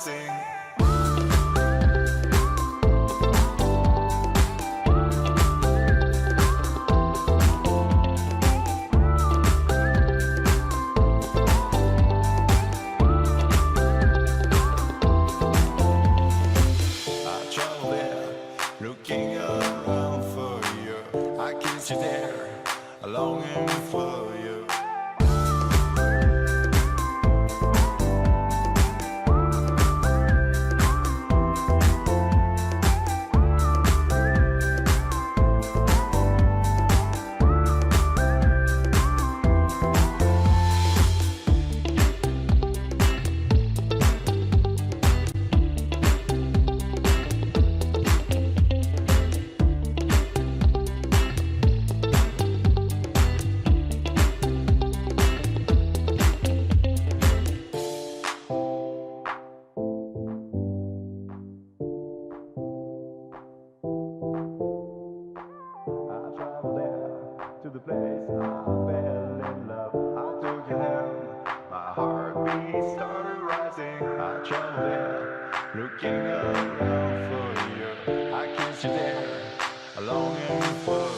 rising. Looking around for you, I kiss you there, longing for you. To the place I fell in love, I took your hand, my heartbeat started rising. I traveled there, looking around for you, I kissed you there, longing for